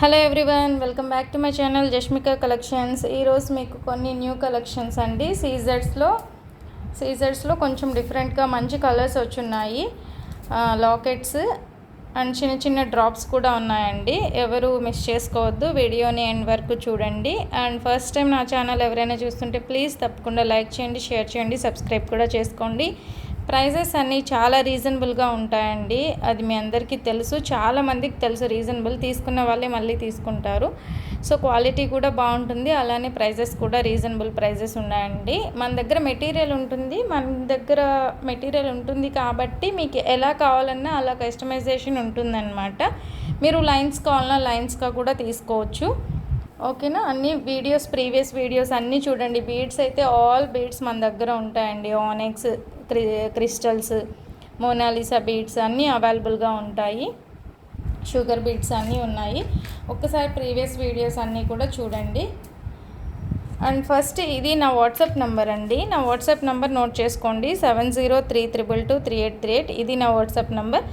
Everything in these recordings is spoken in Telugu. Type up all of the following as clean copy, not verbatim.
Hello everyone, welcome back to my channel Jashmika collections. ఈరోజు మీకు కొన్ని న్యూ కలెక్షన్స్ అండి. సీజర్స్లో కొంచెం డిఫరెంట్గా మంచి కలర్స్ వచ్చున్నాయి. లాకెట్స్ అండ్ చిన్న చిన్న డ్రాప్స్ కూడా ఉన్నాయండి. ఎవరు మిస్ చేసుకోవద్దు, వీడియోని ఎండ్ వరకు చూడండి. అండ్ ఫస్ట్ టైం నా ఛానల్ ఎవరైనా చూస్తుంటే ప్లీజ్ తప్పకుండా లైక్ చేయండి, షేర్ చేయండి, సబ్స్క్రైబ్ కూడా చేసుకోండి. ప్రైజెస్ అన్నీ చాలా రీజనబుల్గా ఉంటాయండి. అది మీ అందరికీ తెలుసు, చాలామందికి తెలుసు. రీజనబుల్ తీసుకున్న వాళ్ళే మళ్ళీ తీసుకుంటారు. సో క్వాలిటీ కూడా బాగుంటుంది, అలానే ప్రైజెస్ కూడా రీజనబుల్ ప్రైజెస్ ఉన్నాయండి. మన దగ్గర మెటీరియల్ ఉంటుంది కాబట్టి మీకు ఎలా కావాలన్నా అలా కస్టమైజేషన్ ఉంటుందన్నమాట. మీరు లైన్స్ కావాలన్నా లైన్స్గా కూడా తీసుకోవచ్చు. ఓకేనా. అన్ని ప్రీవియస్ వీడియోస్ అన్నీ చూడండి. బీడ్స్ అయితే ఆల్ బీడ్స్ మన దగ్గర ఉంటాయండి. ఆనెక్స్, క్రిస్టల్స్, మోనాలిసా బీడ్స్ అన్నీ అవైలబుల్గా ఉంటాయి. షుగర్ బీడ్స్ అన్నీ ఉన్నాయి. ఒక్కసారి ప్రీవియస్ వీడియోస్ అన్నీ కూడా చూడండి. అండ్ ఫస్ట్ ఇది నా వాట్సాప్ నెంబర్ అండి. నా వాట్సాప్ నెంబర్ నోట్ చేసుకోండి, 7032223838. ఇది నా వాట్సాప్ నెంబర్.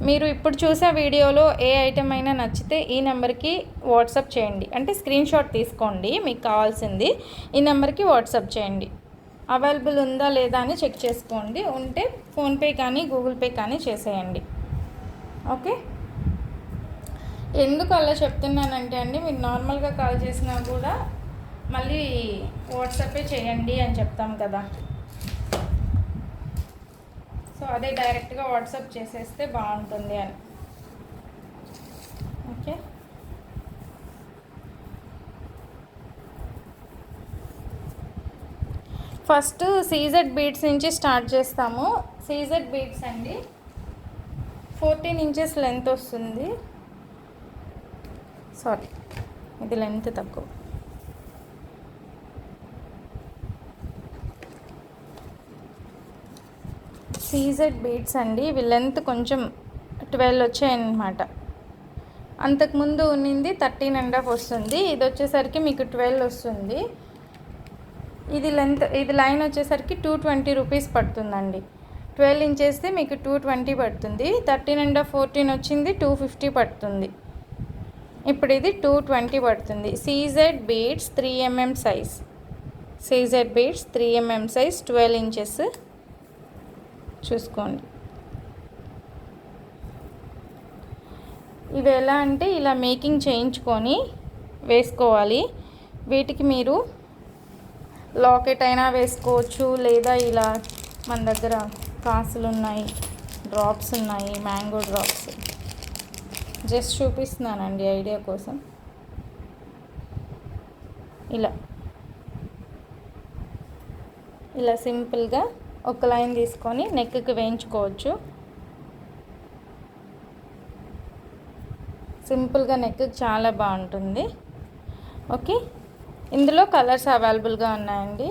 మీరు ఇప్పుడు చూసే వీడియోలో ఏ ఐటెం అయినా నచ్చితే ఈ నెంబర్కి వాట్సాప్ చేయండి. అంటే స్క్రీన్ షాట్ తీసుకోండి, మీకు కావాల్సింది ఈ నెంబర్కి వాట్సాప్ చేయండి. అవైలబుల్ ఉందా లేదా అని చెక్ చేసుకోండి. ఉంటే ఫోన్పే కానీ గూగుల్ పే కానీ చేసేయండి. ఓకే. ఎందుకు అలా చెప్తున్నానంటే అండి, మీరు నార్మల్గా కాల్ చేసినా కూడా మళ్ళీ వాట్సాపే చేయండి అని చెప్తాం కదా. సో అదే డైరెక్ట్గా వాట్సాప్ చేసేస్తే బాగుంటుంది అని. ఓకే. ఫస్ట్ సీజెడ్ బీడ్స్ నుంచి స్టార్ట్ చేస్తాము. సీజెడ్ బీడ్స్ అండి, 14 ఇంచెస్ లెంత్ వస్తుంది. సారీ, ఇది లెంత్ తక్కువ. సీజెడ్ బీడ్స్ అండి, ఇవి లెంత్ కొంచెం 12 వచ్చాయన్నమాట. అంతకుముందు ఉన్నింది 13.5 వస్తుంది. ఇది వచ్చేసరికి మీకు 12 వస్తుంది. ఇది లైన్ వచ్చేసరికి 220 రూపీస్ పడుతుందండి. 12 ఇంచెస్ది మీకు 220 పడుతుంది. 13.5 14 వచ్చింది 250 పడుతుంది. ఇప్పుడు ఇది 220 పడుతుంది. CZ beads 3mm size. CZ beads 3mm size, 12 inches చూసుకోండి. ఇవి ఎలా అంటే ఇలా మేకింగ్ చేయించుకొని వేసుకోవాలి. వీటికి మీరు లాకెట్ అయినా వేసుకోవచ్చు, లేదా ఇలా మన దగ్గర కాసులు ఉన్నాయి, డ్రాప్స్ ఉన్నాయి, మ్యాంగో డ్రాప్స్. జస్ట్ చూపిస్తున్నానండి ఐడియా కోసం. ఇలా సింపుల్గా ఒక లైన్ తీసుకొని నెక్కి వేయించుకోవచ్చు. సింపుల్గా నెక్కి చాలా బాగుంటుంది. ఓకే. ఇందులో కలర్స్ అవైలబుల్గా ఉన్నాయండి.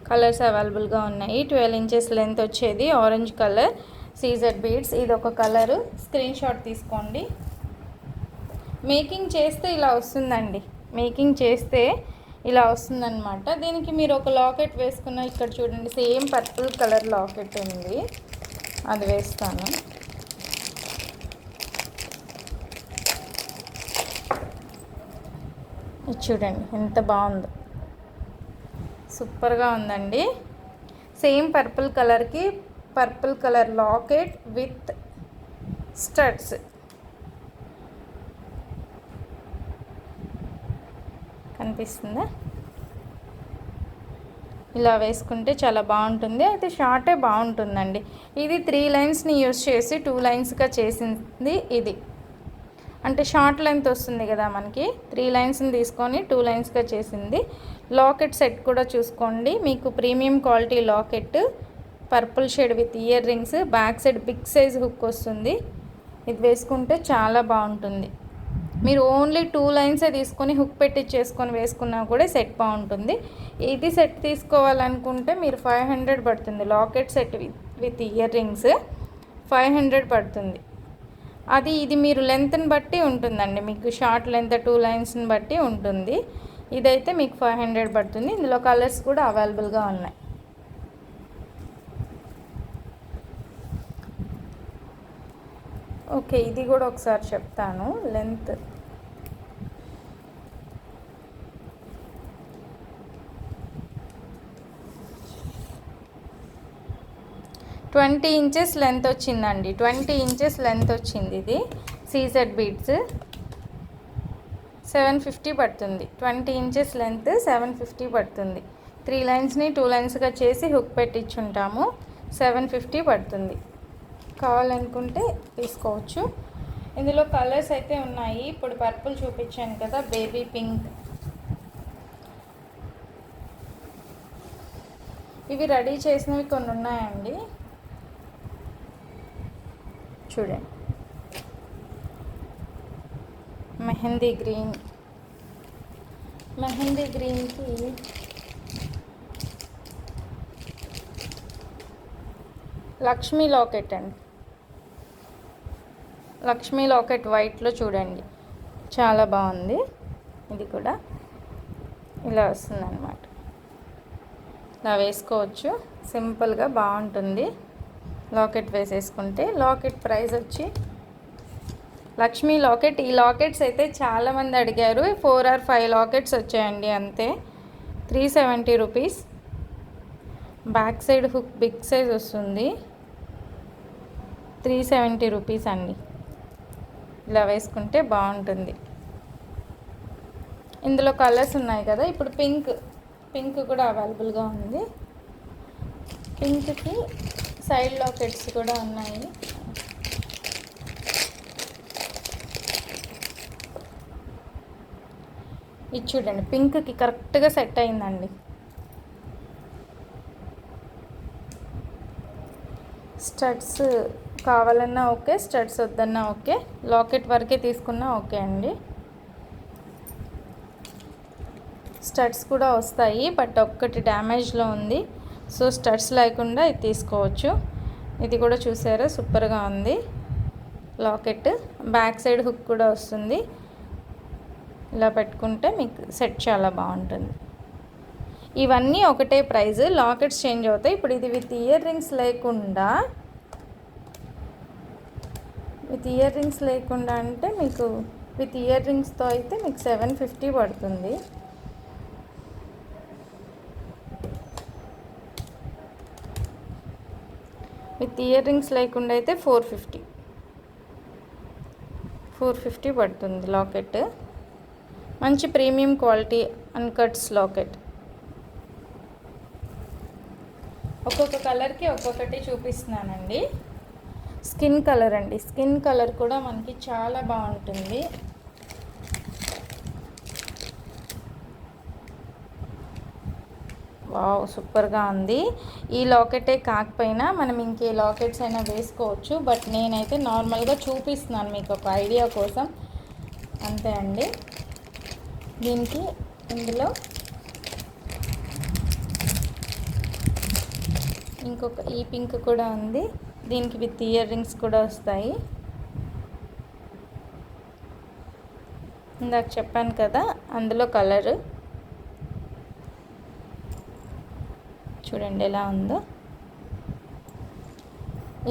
కలర్స్ అవైలబుల్గా ఉన్నాయి. 12 ఇంచెస్ లెంత్ వచ్చేది ఆరెంజ్ కలర్ సీజెడ్ బీడ్స్. ఇది ఒక కలరు. స్క్రీన్ షాట్ తీసుకోండి. మేకింగ్ చేస్తే ఇలా వస్తుందండి. మేకింగ్ చేస్తే ఇలా వస్తుందన్నమాట. దీనికి మీరు ఒక లాకెట్ వేసుకున్న, ఇక్కడ చూడండి సేమ్ పర్పుల్ కలర్ లాకెట్ ఉంది, అది వేస్తాను. ఇది చూడండి ఎంత బాగుందో, సూపర్గా ఉందండి. సేమ్ పర్పుల్ కలర్కి purple colour locket with studs. కనిపిస్తుందా? ఇలా వేసుకుంటే చాలా బాగుంటుంది. అయితే షార్టే బాగుంటుందండి. ఇది 3 లైన్స్ని యూస్ చేసి 2 లైన్స్గా చేసింది ఇది. అంటే షార్ట్ లెంత్ వస్తుంది కదా మనకి, 3 లైన్స్ని తీసుకొని 2 లైన్స్గా చేసింది. లాకెట్ సెట్ కూడా చూసుకోండి. మీకు premium quality locket, purple shade with ear rings, back side big size hook వస్తుంది. ఇది వేసుకుంటే చాలా బాగుంటుంది. మీరు ఓన్లీ 2 లైన్సే తీసుకొని హుక్ పెట్టించేసుకొని వేసుకున్నా కూడా సెట్ బాగుంటుంది. ఇది సెట్ తీసుకోవాలనుకుంటే మీరు 500 పడుతుంది. Locket set with ear rings 500 పడుతుంది. ఇది మీరు లెంత్ని బట్టి ఉంటుందండి. మీకు షార్ట్ లెంత్ 2 లైన్స్ని బట్టి ఉంటుంది. ఇదైతే మీకు 500 పడుతుంది. ఇందులో కలర్స్ కూడా అవైలబుల్గా ఉన్నాయి. ఓకే, ఇది కూడా ఒకసారి చెప్తాను. లెంత్ 20 ఇంచెస్ లెంత్ వచ్చిందండి. 20 ఇంచెస్ లెంత్ వచ్చింది. ఇది సీజెడ్ బీడ్స్ 750 పడుతుంది. 20 ఇంచెస్ లెంత్ 750 పడుతుంది. 3 లైన్స్ని 2 లైన్స్గా చేసి హుక్ పెట్టించుంటాము. 750 పడుతుంది. కావాలనుకుంటే తీసుకోవచ్చు. ఇందులో కలర్స్ అయితే ఉన్నాయి. ఇప్పుడు పర్పుల్ చూపించాను కదా, బేబీ పింక్. ఇవి రెడీ చేసినవి కొన్ని ఉన్నాయండి, చూడండి. మెహందీ గ్రీన్కి లక్ష్మీ లాకెట్ అండి. లక్ష్మీ లాకెట్ వైట్లో చూడండి, చాలా బాగుంది. ఇది కూడా ఇలా వస్తుందన్నమాట. ఇలా వేసుకోవచ్చు, సింపుల్గా బాగుంటుంది. లాకెట్ వేసేసుకుంటే. లాకెట్ ప్రైస్ వచ్చి లక్ష్మీ లాకెట్. ఈ లాకెట్స్ అయితే చాలామంది అడిగారు. 4 or 5 లాకెట్స్ వచ్చాయండి అంతే. 370 rupees. Back side hook big size వస్తుంది. 370 రూపీస్ అండి. ఇలా వేసుకుంటే బాగుంటుంది. ఇందులో కలర్స్ ఉన్నాయి కదా. ఇప్పుడు పింక్ కూడా అవైలబుల్గా ఉంది. పింక్కి సైడ్ లాకెట్స్ కూడా ఉన్నాయి. ఇది చూడండి, పింక్కి కరెక్ట్గా సెట్ అయిందండి. స్టడ్స్ కావాలన్నా ఓకే, స్టడ్స్ వద్దన్నా ఓకే. లాకెట్ వరకే తీసుకున్నా ఓకే అండి. స్టడ్స్ కూడా వస్తాయి, బట్ ఒక్కటి డ్యామేజ్లో ఉంది. సో స్టడ్స్ లేకుండా ఇది తీసుకోవచ్చు. ఇది కూడా చూసారా, సూపర్గా ఉంది లాకెట్. బ్యాక్ సైడ్ హుక్ కూడా వస్తుంది. ఇలా పెట్టుకుంటే మీకు సెట్ చాలా బాగుంటుంది. ఇవన్నీ ఒకటే ప్రైస్, లాకెట్స్ చేంజ్ అవుతాయి. ఇప్పుడు ఇది విత్ ఇయర్ రింగ్స్ లేకుండా అంటే మీకు విత్ ఇయర్ రింగ్స్తో అయితే మీకు 750 పడుతుంది. విత్ ఇయర్ రింగ్స్ లేకుండా అయితే 450 పడుతుంది లాకెట్. మంచి ప్రీమియం క్వాలిటీ అన్కట్స్ లాకెట్. ఒక్కొక్క కలర్కి ఒక్కొక్కటి చూపిస్తున్నానండి. స్కిన్ కలర్ అండి. స్కిన్ కలర్ కూడా మనకి చాలా బాగుంటుంది. వావ్, సూపర్గా ఉంది. ఈ లాకెటే కాకపోయినా మనం ఇంకే లాకెట్స్ అయినా వేసుకోవచ్చు. బట్ నేనైతే నార్మల్గా చూపిస్తున్నాను మీకు ఒక ఐడియా కోసం, అంతే అండి. దీనికి ఇందులో ఇంకొక ఈ పింక్ కూడా ఉంది. దీనికి విత్ ఇయర్ రింగ్స్ కూడా వస్తాయి. ఇందాక చెప్పాను కదా, అందులో కలరు చూడండి ఎలా ఉందో.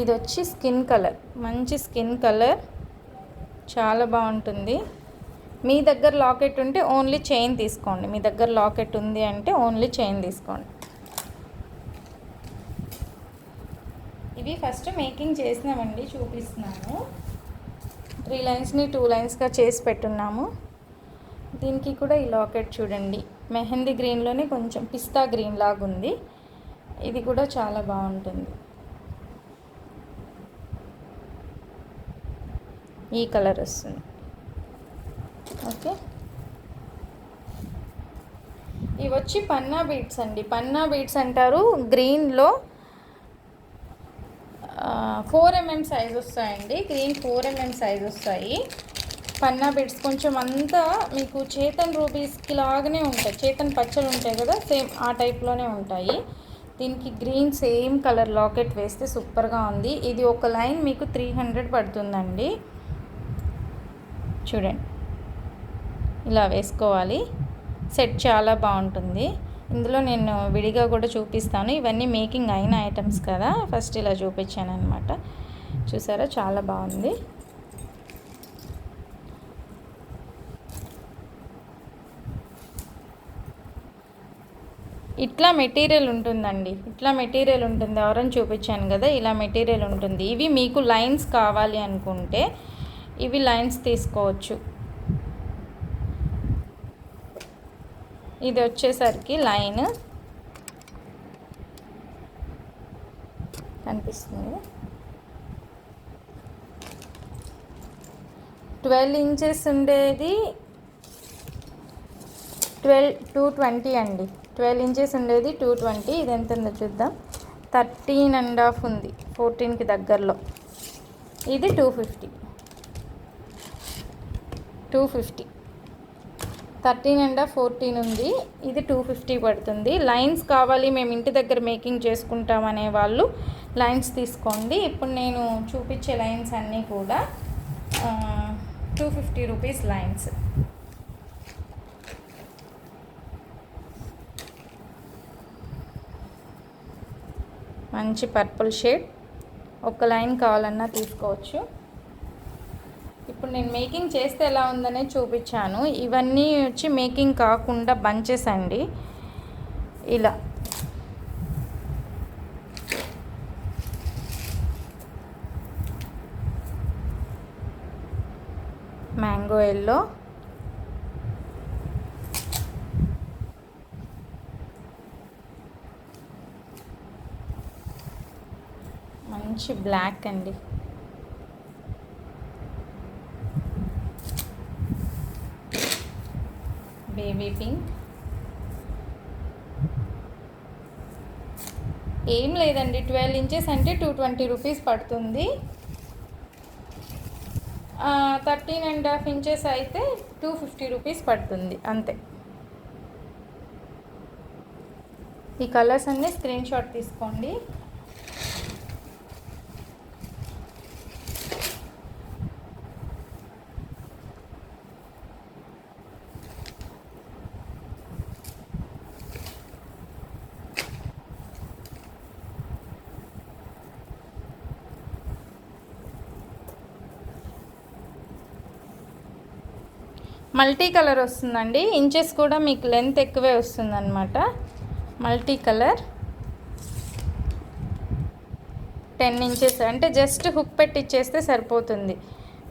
ఇది వచ్చి స్కిన్ కలర్, మంచి స్కిన్ కలర్, చాలా బాగుంటుంది. మీ దగ్గర లాకెట్ ఉంటే ఓన్లీ చైన్ తీసుకోండి. మీ దగ్గర లాకెట్ ఉంది అంటే ఓన్లీ చైన్ తీసుకోండి. ఇవి ఫస్ట్ మేకింగ్ చేసినామండి, చూపిస్తున్నాను. 3 లైన్స్ని 2 లైన్స్గా చేసి పెట్టున్నాము. దీనికి కూడా ఈ లాకెట్ చూడండి, మెహందీ గ్రీన్లోనే కొంచెం పిస్తా గ్రీన్ లాగా ఉంది. ఇది కూడా చాలా బాగుంటుంది. ఈ కలర్ వస్తుంది. ఓకే, ఇవి వచ్చి పన్నా బీడ్స్ అండి. పన్నా బీడ్స్ అంటారు. గ్రీన్లో 4 mm సైజ్ వస్తాయండి. గ్రీన్ 4 mm సైజ్ వస్తాయి. పన్నా బీడ్స్ కొంచెం అంతా మీకు చేతన్ రూబీస్కి లాగానే ఉంటాయి. చేతన్ పచ్చలు ఉంటాయి కదా, సేమ్ ఆ టైప్లోనే ఉంటాయి. దీనికి గ్రీన్ సేమ్ కలర్ లాకెట్ వేస్తే సూపర్గా ఉంది. ఇది ఒక లైన్ మీకు 300 పడుతుందండి. చూడండి, ఇలా వేసుకోవాలి. సెట్ చాలా బాగుంటుంది. ఇందులో నేను విడిగా కూడా చూపిస్తాను. ఇవన్నీ మేకింగ్ అయిన ఐటమ్స్ కదా, ఫస్ట్ ఇలా చూపించాను అనమాట. చూసారా, చాలా బాగుంది. ఇట్లా మెటీరియల్ ఉంటుందండి, ఇట్లా మెటీరియల్ ఉంటుంది. ఎవరని చూపించాను కదా, ఇలా మెటీరియల్ ఉంటుంది. ఇవి మీకు లైన్స్ కావాలి అనుకుంటే ఇవి లైన్స్ తీసుకోవచ్చు. ఇది వచ్చేసరికి లైన్ కనిపిస్తుంది. 12 ఇంచెస్ ఉండేది 220 అండి. 12 ఇంచెస్ ఉండేది 220. ఇది ఎంత ఉందో చూద్దాం. 13.5 ఉంది, 14కి దగ్గరలో. ఇది 250. 13.5 14 ఉంది. ఇది 250 పడుతుంది. లైన్స్ కావాలి, మేము ఇంటి దగ్గర మేకింగ్ చేసుకుంటామనే వాళ్ళు లైన్స్ తీసుకోండి. ఇప్పుడు నేను చూపించే లైన్స్ అన్నీ కూడా 250 రూపీస్ లైన్స్. మంచి పర్పుల్ షేడ్. ఒక లైన్ కావాలన్నా తీసుకోవచ్చు. ఇప్పుడు నేను మేకింగ్ చేస్తే ఎలా ఉందనే చూపించాను. ఇవన్నీ వచ్చి మేకింగ్ కాకుండా బంచెస్ అండి. ఇలా మ్యాంగో ఎల్లో, మంచి బ్లాక్ అండి, బేబీ పింక్. ఏం లేదండి, 12 ఇంచెస్ అంటే 220 రూపీస్ పడుతుంది. 13.5 ఇంచెస్ అయితే 250 రూపీస్ పడుతుంది అంతే. ఈ కలర్స్ అన్నీ స్క్రీన్ షాట్ తీసుకోండి. మల్టీ కలర్ వస్తుందండి. ఇంచెస్ కూడా మీకు లెంత్ ఎక్కువే వస్తుందన్నమాట. మల్టీ కలర్ 10 ఇంచెస్ అంటే జస్ట్ హుక్ పెట్టి ఇచ్చేస్తే సరిపోతుంది.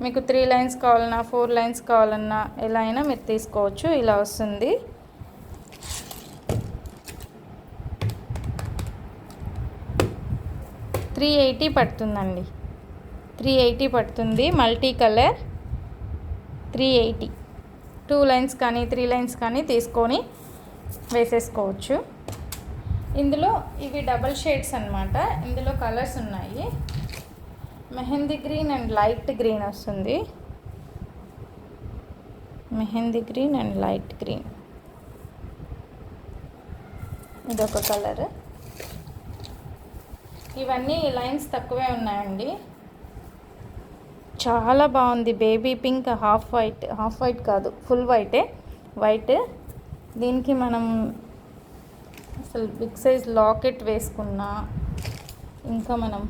మీకు 3 లైన్స్ కావాలన్నా 4 లైన్స్ కావాలన్నా ఎలా అయినా మీరు తీసుకోవచ్చు. ఇలా వస్తుంది. $380 పడుతుందండి. 380 పడుతుంది. Multi colour 380. 2 లైన్స్ కానీ 3 లైన్స్ కానీ తీసుకొని వేసేసుకోవచ్చు. ఇందులో ఇవి డబల్ షేడ్స్ అన్నమాట. ఇందులో కలర్స్ ఉన్నాయి. Mehndi green and light green వస్తుంది. Mehndi green and light green, ఇదొక కలర్. ఇవన్నీ లైన్స్ తక్కువే ఉన్నాయండి. చాలా బాగుంది. బేబీ పింక్, హాఫ్ వైట్ కాదు, ఫుల్ వైట్. దీనికి మనం అసలు బిగ్ సైజ్ లాకెట్ వేసుకున్నా, ఇంకా మనం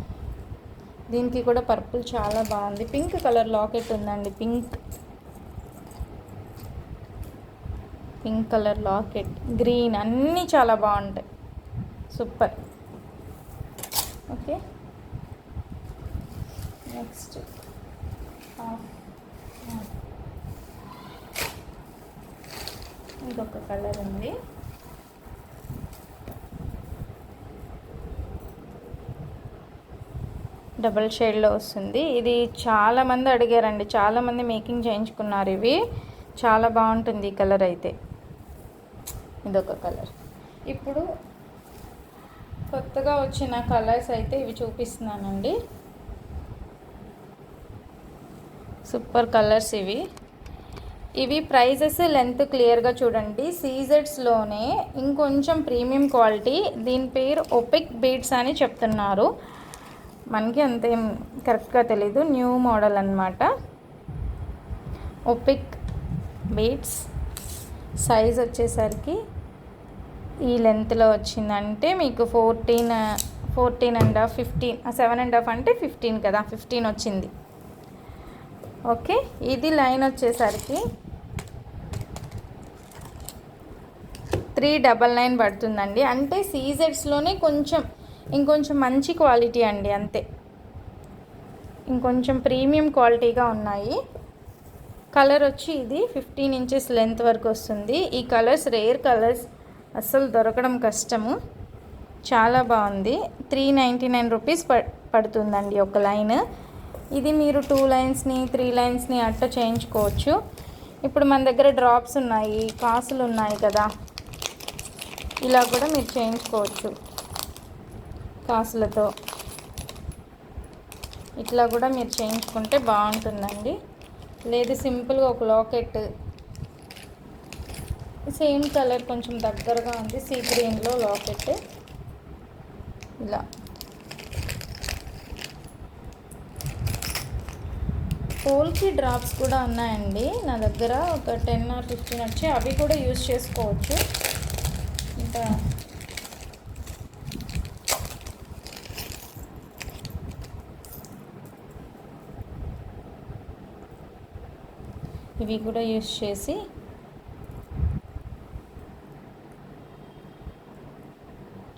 దీనికి కూడా పర్పుల్ చాలా బాగుంది. పింక్ కలర్ లాకెట్ ఉందండి. పింక్ కలర్ లాకెట్, గ్రీన్, అన్నీ చాలా బాగుంటాయి. సూపర్. ఓకే, నెక్స్ట్ ఇంకొక కలర్ ఉంది. డబల్ షేడ్లో వస్తుంది. ఇది చాలామంది అడిగారండి, చాలామంది మేకింగ్ చేయించుకున్నారు. ఇవి చాలా బాగుంటుంది ఈ కలర్ అయితే. ఇదొక కలర్. ఇప్పుడు కొత్తగా వచ్చిన కలర్స్ అయితే ఇవి చూపిస్తున్నానండి. సూపర్ కలర్స్ ఇవి ప్రైజెస్ లెంత్ క్లియర్గా చూడండి. సీజెడ్స్లోనే ఇంకొంచెం ప్రీమియం క్వాలిటీ. దీని పేరు ఒపిక్ బీడ్స్ అని చెప్తున్నారు. మనకి అంతేం కరెక్ట్గా తెలీదు. న్యూ మోడల్ అన్నమాట. ఒపిక్ బీడ్స్ సైజ్ వచ్చేసరికి ఈ లెంత్లో వచ్చిందంటే మీకు 14.5 15 7.5 అంటే 15 కదా, 15 వచ్చింది. ఓకే, ఇది లైన్ వచ్చేసరికి 399 పడుతుందండి. అంటే సీజెడ్స్లోనే ఇంకొంచెం మంచి క్వాలిటీ అండి, అంతే. ఇంకొంచెం ప్రీమియం క్వాలిటీగా ఉన్నాయి. కలర్ వచ్చి ఇది 15 ఇంచెస్ లెంత్ వరకు వస్తుంది. ఈ కలర్స్ రేర్ కలర్స్, అస్సలు దొరకడం కష్టము. చాలా బాగుంది. 399 రూపీస్ పడుతుందండి ఒక లైన్. ఇది మీరు 2 లైన్స్ని 3 లైన్స్ని అట్లా చేయించుకోవచ్చు. ఇప్పుడు మన దగ్గర డ్రాప్స్ ఉన్నాయి, కాసులు ఉన్నాయి కదా, ఇలా కూడా మీరు చేయించుకోవచ్చు. కాసులతో ఇట్లా కూడా మీరు చేయించుకుంటే బాగుంటుందండి. లేదు సింపుల్గా ఒక లాకెట్, సేమ్ కలర్ కొంచెం దగ్గరగా ఉంది, సీ గ్రీన్లో లాకెట్ ఇలా. పోల్కి డ్రాప్స్ కూడా ఉన్నాయండి నా దగ్గర, ఒక 10 or 15 వచ్చి, అవి కూడా యూజ్ చేసుకోవచ్చు. ఇంకా ఇవి కూడా యూజ్ చేసి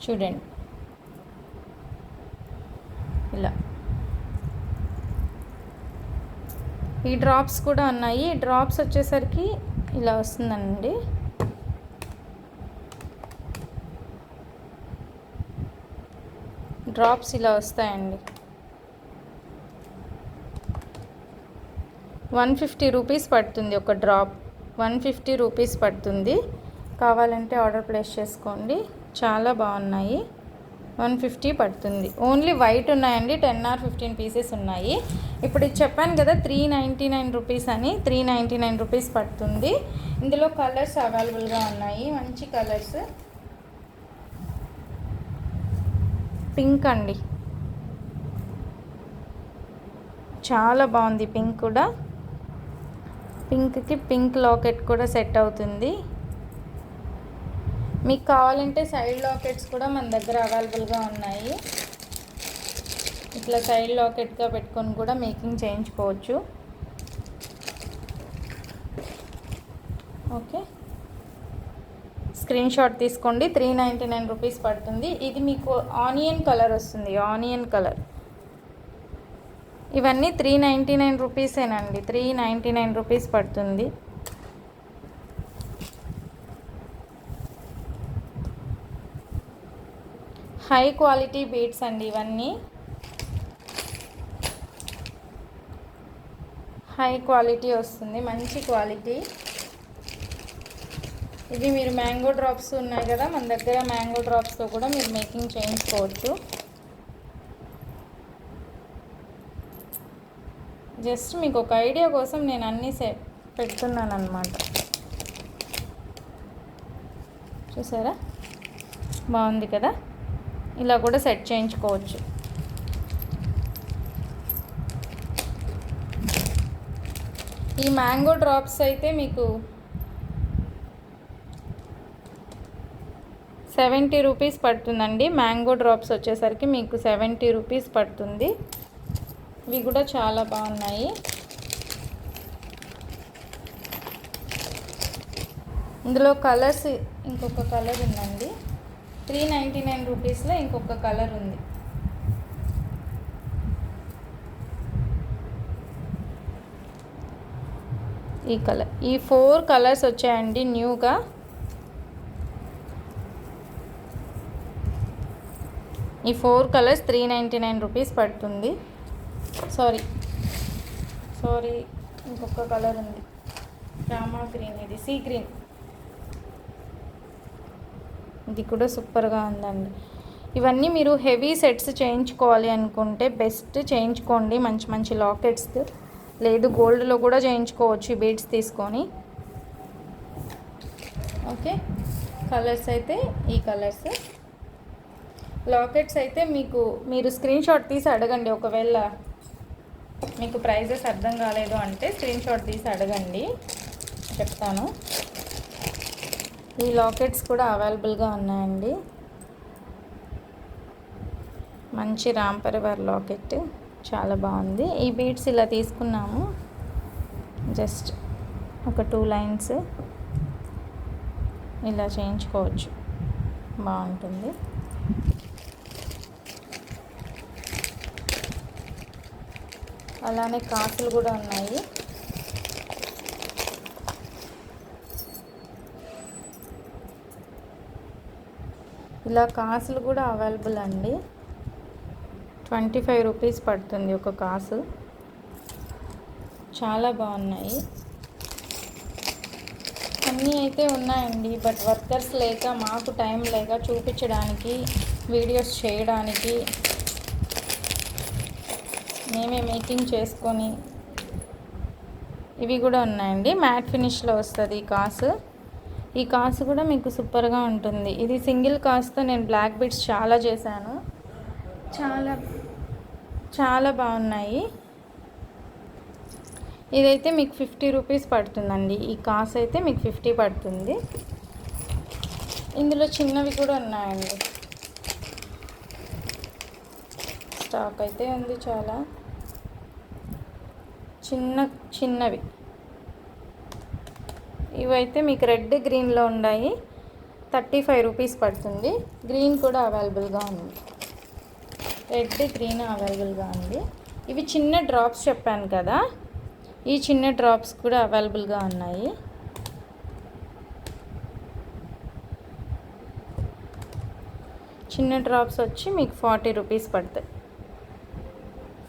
చూడండి ఇలా. ఈ డ్రాప్స్ కూడా ఉన్నాయి. ఈ డ్రాప్స్ వచ్చేసరికి ఇలా వస్తుందండి. డ్రాప్స్ ఇలా వస్తాయండి. 150 రూపీస్ పడుతుంది ఒక డ్రాప్, 150 రూపీస్ పడుతుంది. కావాలంటే ఆర్డర్ ప్లేస్ చేసుకోండి. చాలా బాగున్నాయి. 150 పడుతుంది. ఓన్లీ వైట్ ఉన్నాయండి, 10 or 15 పీసెస్ ఉన్నాయి. ఇప్పుడు ఇది చెప్పాను కదా 399 రూపీస్ అని, 399 రూపీస్ పడుతుంది. ఇందులో కలర్స్ అవైలబుల్గా ఉన్నాయి, మంచి కలర్స్. పింక్ అండి, చాలా బాగుంది పింక్ కూడా. పింక్కి పింక్ లాకెట్ కూడా సెట్ అవుతుంది. మీకు కావాలంటే సైడ్ లాకెట్స్ కూడా మన దగ్గర అవైలబుల్గా ఉన్నాయి. ఇట్లా సైడ్ లాకెట్గా పెట్టుకొని కూడా మేకింగ్ చేయించుకోవచ్చు. ఓకే, స్క్రీన్ షాట్ తీసుకోండి. 399 రూపీస్ పడుతుంది. ఇది మీకు ఆనియన్ కలర్ వస్తుంది, ఆనియన్ కలర్. ఇవన్నీ 399 రూపీసేనండి, 399 రూపీస్ పడుతుంది. హై క్వాలిటీ బీడ్స్ అండి ఇవన్నీ, హై క్వాలిటీ వస్తుంది, మంచి క్వాలిటీ. ఇది మీరు మ్యాంగో డ్రాప్స్ ఉన్నాయి కదా మన దగ్గర, మ్యాంగో డ్రాప్స్తో కూడా మీరు మేకింగ్ చేయించుకోవచ్చు. జస్ట్ మీకు ఒక ఐడియా కోసం నేను అన్నీ పెడుతున్నాను అన్నమాట. చూసారా, బాగుంది కదా. ఇలా కూడా సెట్ చేయించుకోవచ్చు. ఈ మ్యాంగో డ్రాప్స్ అయితే మీకు 70 రూపీస్ పడుతుందండి. మ్యాంగో డ్రాప్స్ వచ్చేసరికి మీకు 70 రూపీస్ పడుతుంది. ఇవి కూడా చాలా బాగున్నాయి. ఇందులో కలర్స్ ఇంకొక కలర్ ఉందండి, 399 రూపీస్లో ఇంకొక కలర్ ఉంది. ఈ కలర్, ఈ 4 కలర్స్ వచ్చాయండి న్యూగా. ఈ 4 కలర్స్ 399 రూపీస్ పడుతుంది. సారీ ఇంకొక కలర్ ఉంది, రామా గ్రీన్, ఇది సీ గ్రీన్. ఇది కూడా సూపర్గా ఉందండి. ఇవన్నీ మీరు హెవీ సెట్స్ చేయించుకోవాలి అనుకుంటే బెస్ట్ చేయించుకోండి, మంచి మంచి లాకెట్స్. లేదు గోల్డ్లో కూడా చేయించుకోవచ్చు బీడ్స్ తీసుకొని. ఓకే, కలర్స్ అయితే ఈ కలర్స్. లాకెట్స్ అయితే మీరు స్క్రీన్ షాట్ తీసి అడగండి. ఒకవేళ మీకు ప్రైజెస్ అర్థం కాలేదు అంటే స్క్రీన్ షాట్ తీసి అడగండి, చెప్తాను. ఈ లాకెట్స్ కూడా అవైలబుల్గా ఉన్నాయండి. మంచి రామ్ పరివార్ లాకెట్, చాలా బాగుంది. ఈ బీడ్స్ ఇలా తీసుకున్నాము, జస్ట్ ఒక 2 లైన్స్ ఇలా చేయించుకోవచ్చు, బాగుంటుంది. అలానే కాసులు కూడా ఉన్నాయి. ఇలా కాసులు కూడా అవైలబుల్ అండి. 25 రూపీస్ పడుతుంది ఒక కాసు. చాలా బాగున్నాయి. అన్నీ అయితే ఉన్నాయండి, బట్ వర్కర్స్ లేక, మాకు టైం లేక చూపించడానికి, వీడియోస్ చేయడానికి మేమే మేకింగ్ చేసుకొని. ఇవి కూడా ఉన్నాయండి, మ్యాట్ ఫినిష్లో వస్తుంది ఈ కాసు కూడా మీకు సూపర్గా ఉంటుంది. ఇది సింగిల్ కాసుతో నేను బ్లాక్ బీడ్స్ చాలా చేశాను, చాలా చాలా బాగున్నాయి. ఇదైతే మీకు 50 రూపీస్ పడుతుందండి. ఈ కాసు అయితే మీకు 50 పడుతుంది. ఇందులో చిన్నవి కూడా ఉన్నాయండి, స్టాక్ అయితే ఉంది చాలా చిన్నవి. ఇవైతే మీకు రెడ్ గ్రీన్లో ఉన్నాయి, 35 రూపీస్ పడుతుంది. గ్రీన్ కూడా అవైలబుల్గా ఉంది, రెడ్ గ్రీన్ అవైలబుల్గా ఉంది. ఇవి చిన్న డ్రాప్స్ చెప్పాను కదా, ఈ చిన్న డ్రాప్స్ కూడా అవైలబుల్గా ఉన్నాయి. చిన్న డ్రాప్స్ వచ్చి మీకు 40 రూపీస్ పడతాయి,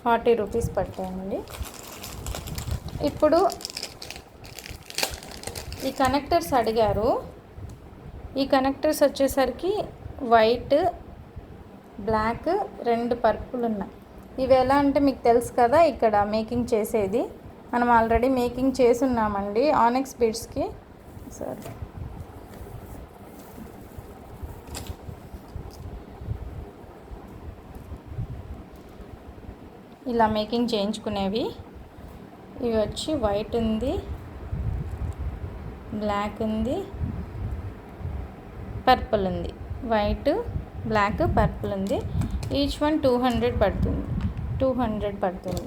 40 రూపీస్ పడతాయండి. ఇప్పుడు ఈ కనెక్టర్స్ అడిగారు. ఈ కనెక్టర్స్ వచ్చేసరికి వైట్, బ్లాక్, 2 పర్పుల్ ఉన్నాయి. ఇవి ఎలా అంటే మీకు తెలుసు కదా, ఇక్కడ మేకింగ్ చేసేది మనం ఆల్రెడీ మేకింగ్ చేసున్నామండి ఆనెక్స్ బీడ్స్కి. సరే, ఇలా మేకింగ్ చేయించుకునేవి. ఇవి వచ్చి వైట్ ఉంది, బ్లాక్ ఉంది, పర్పుల్ ఉంది. వైట్, బ్లాక్, పర్పుల్ ఉంది. ఈచ్ వన్ 200 పడుతుంది, 200 పడుతుంది.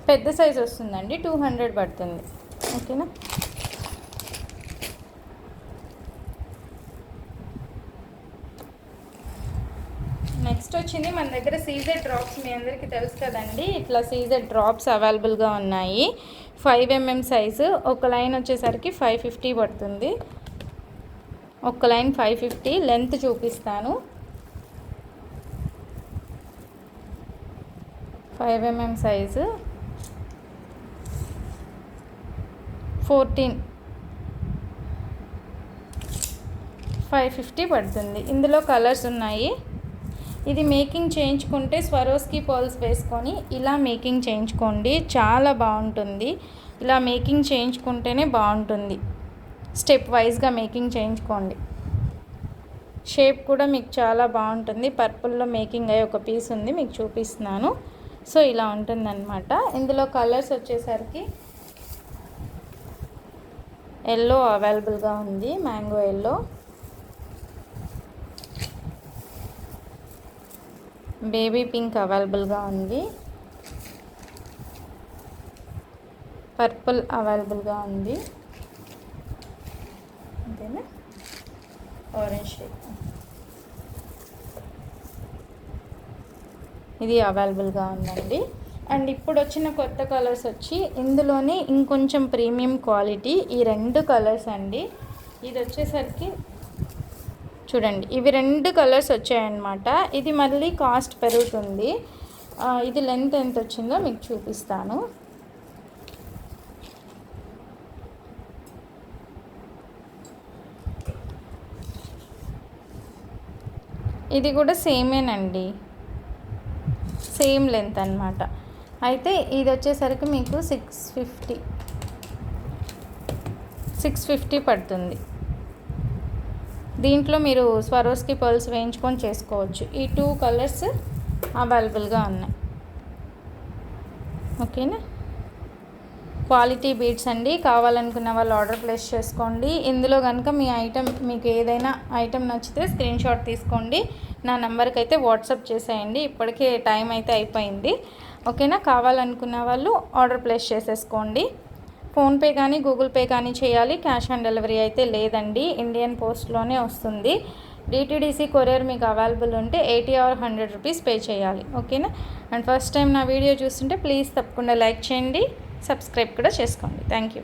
పెద్ద సైజ్ వస్తుందండి, 200 పడుతుంది. ఓకేనా. నెక్స్ట్ వచ్చింది మన దగ్గర సీజెడ్ డ్రాప్స్. మీ అందరికీ తెలుసు కదండి, ఇట్లా సీజెడ్ డ్రాప్స్ అవైలబుల్గా ఉన్నాయి. 5 mm సైజు. ఒక లైన్ వచ్చేసరికి 550 పడుతుంది. ఒక లైన్ 550. లెంత్ చూపిస్తాను. 5 mm సైజు 14, 550 పడుతుంది. ఇందులో కలర్స్ ఉన్నాయి. ఇది మేకింగ్ చేయించుకుంటే స్వరోస్కి పర్ల్స్ వేసుకొని ఇలా మేకింగ్ చేయించుకోండి, చాలా బాగుంటుంది. ఇలా మేకింగ్ చేయించుకుంటేనే బాగుంటుంది. స్టెప్ వైజ్గా మేకింగ్ చేయించుకోండి. షేప్ కూడా మీకు చాలా బాగుంటుంది. పర్పుల్లో మేకింగ్ అయ్యే ఒక పీస్ ఉంది, మీకు చూపిస్తున్నాను. సో ఇలా ఉంటుందన్నమాట. ఇందులో కలర్స్ వచ్చేసరికి ఎల్లో అవైలబుల్గా ఉంది, మ్యాంగో ఎల్లో, బేబీ పింక్ అవైలబుల్గా ఉంది, పర్పుల్ అవైలబుల్గా ఉంది, అంతేనా, ఆరెంజ్ షేడ్ ఇది అవైలబుల్గా ఉందండి. అండ్ ఇప్పుడు వచ్చిన కొత్త కలర్స్ వచ్చి ఇందులోనే ఇంకొంచెం ప్రీమియం క్వాలిటీ ఈ 2 కలర్స్ అండి. ఇది వచ్చేసరికి చూడండి, ఇవి 2 కలర్స్ వచ్చాయన్నమాట. ఇది మళ్ళీ కాస్ట్ పెరుగుతుంది. ఇది లెంత్ ఎంత వచ్చిందో మీకు చూపిస్తాను. ఇది కూడా సేమేనండి, సేమ్ లెంత్ అన్నమాట. అయితే ఇది వచ్చేసరికి మీకు 650 పడుతుంది. దీంట్లో మీరు స్వరోస్కి పర్ల్స్ వేయించుకొని చేసుకోవచ్చు. ఈ 2 కలర్స్ అవైలబుల్గా ఉన్నాయి. ఓకేనా. క్వాలిటీ బీడ్స్ అండి. కావాలనుకున్న వాళ్ళు ఆర్డర్ ప్లేస్ చేసుకోండి. ఇందులో కనుక మీ ఐటెం, మీకు ఏదైనా ఐటెం నచ్చితే స్క్రీన్ షాట్ తీసుకోండి, నా నెంబర్కి అయితే వాట్సాప్ చేసేయండి. ఇప్పటికే టైం అయితే అయిపోయింది. ఓకేనా. కావాలనుకున్న వాళ్ళు ఆర్డర్ ప్లేస్ చేసేసుకోండి. ఫోన్పే కానీ గూగుల్ పే కానీ చేయాలి. క్యాష్ ఆన్ డెలివరీ అయితే లేదండి. ఇండియన్ పోస్ట్లోనే వస్తుంది. డిటీడీసీ కొరియర్ మీకు అవైలబుల్ ఉంటే 80 or 100 రూపీస్ పే చేయాలి. ఓకేనా. అండ్ ఫస్ట్ టైం నా వీడియో చూస్తుంటే ప్లీజ్ తప్పకుండా లైక్ చేయండి, సబ్స్క్రైబ్ కూడా చేసుకోండి. Thank you.